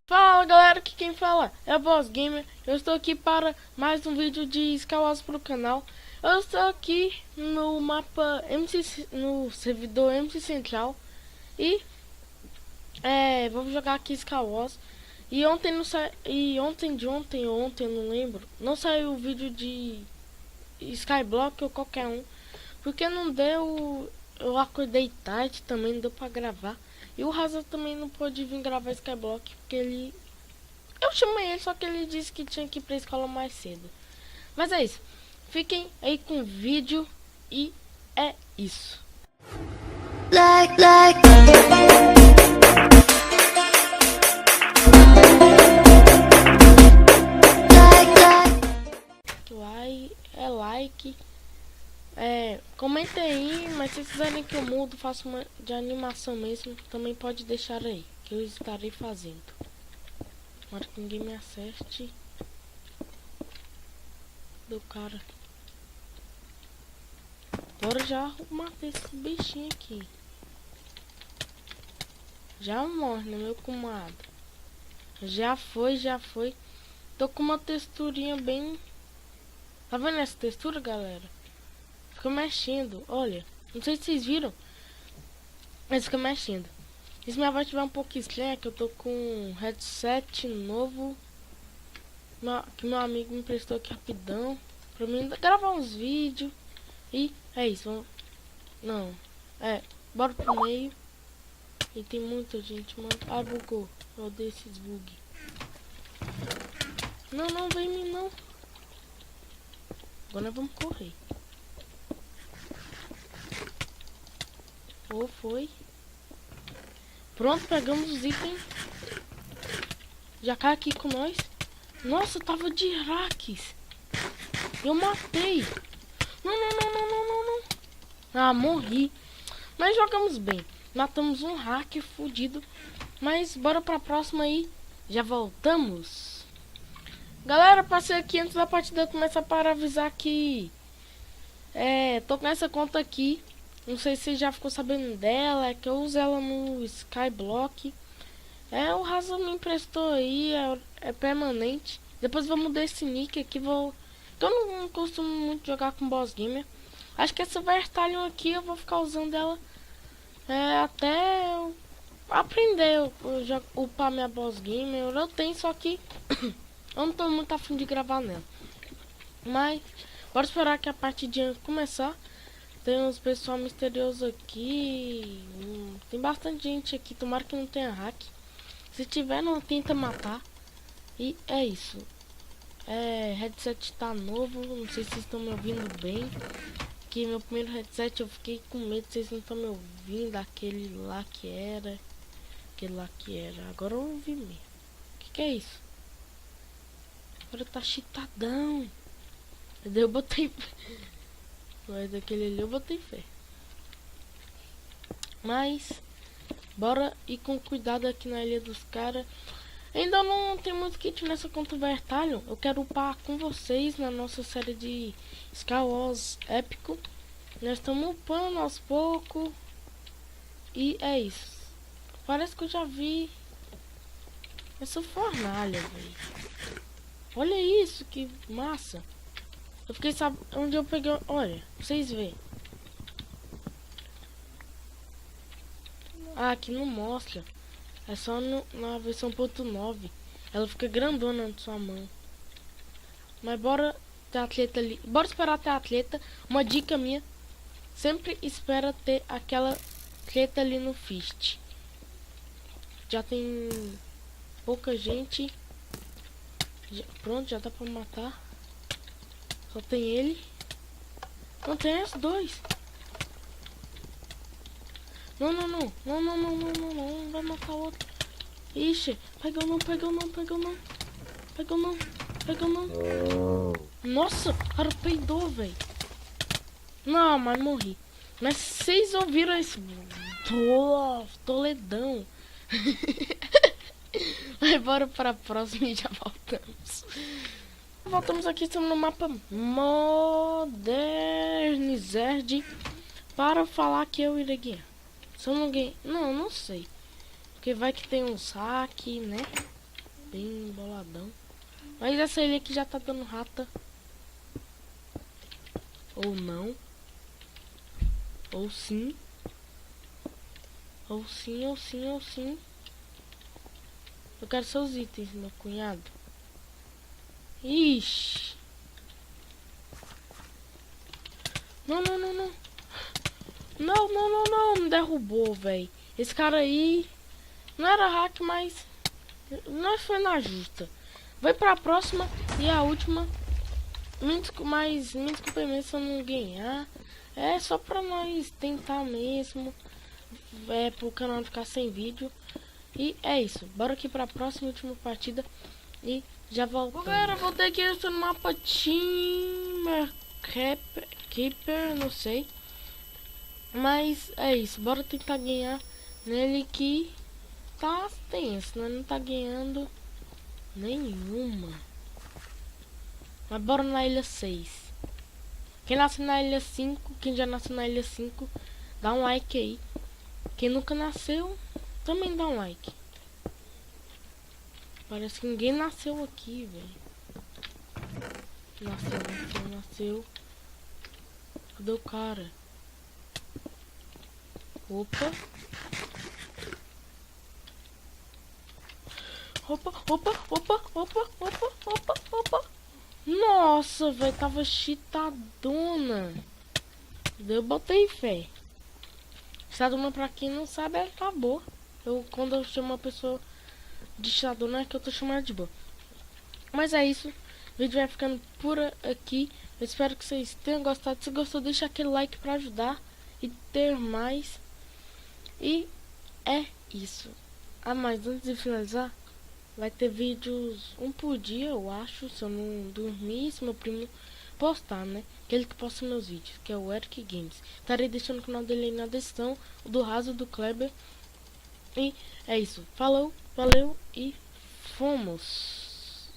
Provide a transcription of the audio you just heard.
Fala galera, aqui quem fala é o Boss Gamer. Eu estou aqui para mais um vídeo de Skywars para o canal. Eu estou aqui no mapa MC, no servidor MC Central. E vamos jogar aqui Skywars. E ontem não sa... e ontem ou ontem, eu não lembro, não saiu o vídeo de Skyblock ou qualquer um, porque não deu. Eu acordei tarde também, não deu pra gravar. E o Raza também não pôde vir gravar Skyblock, porque ele... Eu chamei ele, só que ele disse que tinha que ir pra escola mais cedo. Mas é isso. Fiquem aí com o vídeo e é isso. Like. Comentem aí, mas se vocês quiserem que eu mudo, faço uma de animação mesmo, também pode deixar aí, que eu estarei fazendo. Tomara que ninguém me acerte do cara. Bora já matar esse bichinho aqui. Já morre, né, meu comadre? Já foi. Tô com uma texturinha bem... Tá vendo essa textura, galera? Fica mexendo, olha. Não sei se vocês viram, mas fica mexendo. E se minha voz tiver um pouco estranha, que eu tô com um headset novo que meu amigo me emprestou aqui rapidão pra mim gravar uns vídeos. E é isso. Bora pro meio. E tem muita gente, mano. Ah, bugou. Eu odeio esses bug. Não vem em mim não. Agora nós vamos correr. Foi. Pronto, pegamos os itens. Já cai aqui com nós. Nossa, tava de hacks. Eu matei. Não. Ah, morri. Mas jogamos bem. Matamos um hack fudido. Mas bora pra próxima aí. Já voltamos. Galera, passei aqui antes da partida começar para avisar que... tô com essa conta aqui. Não sei se você já ficou sabendo dela. É que eu uso ela no Skyblock. O Raza me emprestou aí. É permanente. Depois vou mudar esse nick aqui. Eu não costumo muito jogar com Boss Gamer. Acho que essa Vertalion aqui eu vou ficar usando ela até eu aprender a upar minha Boss Gamer. Eu tenho, só que eu não tô muito afim de gravar nela. Mas bora esperar que a partidinha começar. Tem uns pessoal misterioso aqui. Tem bastante gente aqui. Tomara que não tenha hack. Se tiver, não tenta matar. E é isso. Headset tá novo. Não sei se vocês estão me ouvindo bem. Que meu primeiro headset eu fiquei com medo. Vocês não estão me ouvindo. Aquele lá que era. Agora eu ouvi mesmo. Que é isso? Agora tá cheatadão. Eu botei... Mas daquele ali eu botei fé. Mas bora ir com cuidado aqui na ilha dos caras. Ainda não tem muito kit nessa conta Vertalion. Eu quero upar com vocês na nossa série de Skywars épico. Nós estamos upando aos poucos. E é isso. Parece que eu já vi essa fornalha, velho. Olha isso, que massa. Eu fiquei sabendo onde eu peguei. Olha, vocês veem. Ah, aqui não mostra. É só na versão .9. Ela fica grandona na sua mão. Mas bora ter atleta ali. Bora esperar ter atleta. Uma dica minha: sempre espera ter aquela atleta ali no fist. Já tem pouca gente. Pronto, já dá pra matar. Só tem ele. Não tem os dois. Não. Vai matar o outro. Ixi, pegou não. Nossa, o cara peidou, velho. Não, mas morri. Mas vocês ouviram esse toledão. Mas bora para a próxima e já voltamos. Voltamos aqui, estamos no mapa Modernized para falar que eu irei ganhar. Se eu não ganhar... Não sei. Porque vai que tem um saque, né? bem boladão. Mas essa ilha aqui já tá dando rata. Ou não. Ou sim. Ou sim, ou sim, ou sim. Eu quero seus itens, meu cunhado. Ixi. Não, não, não, não. Não, não, não, não. Me derrubou, velho. Esse cara aí não era hack, mas nós foi na justa. Vai pra próxima e a última. Mas me desculpa mesmo se eu não ganhar. É só pra nós tentar mesmo. É pro canal ficar sem vídeo. E é isso. Bora aqui pra próxima última partida. E já voltamos. Galera, voltei aqui. Eu estou no mapa Team Keeper, não sei. Mas é isso. Bora tentar ganhar nele que tá tenso, né? Não tá ganhando nenhuma. Mas bora na ilha 6. Quem nasce na ilha 5, quem já nasceu na ilha 5, dá um like aí. Quem nunca nasceu, também dá um like. Parece que ninguém nasceu aqui, velho. Nasceu. Cadê o cara? Opa. Opa. Nossa, velho, tava cheatadona. Eu botei fé. Cheatadona, pra quem não sabe, acabou. Quando eu chamo uma pessoa de cheatadona, é que eu tô chamando de boa. Mas é isso. O vídeo vai ficando por aqui. Eu espero que vocês tenham gostado. Se gostou, deixa aquele like pra ajudar e ter mais. E é isso. Ah, mas antes de finalizar, vai ter vídeos um por dia, eu acho. Se eu não dormir, se meu primo postar, né? Aquele que posta meus vídeos, que é o Eric Games. Estarei deixando o canal dele aí na descrição. O do Raso, do Kleber. E é isso. Falou, valeu e fomos.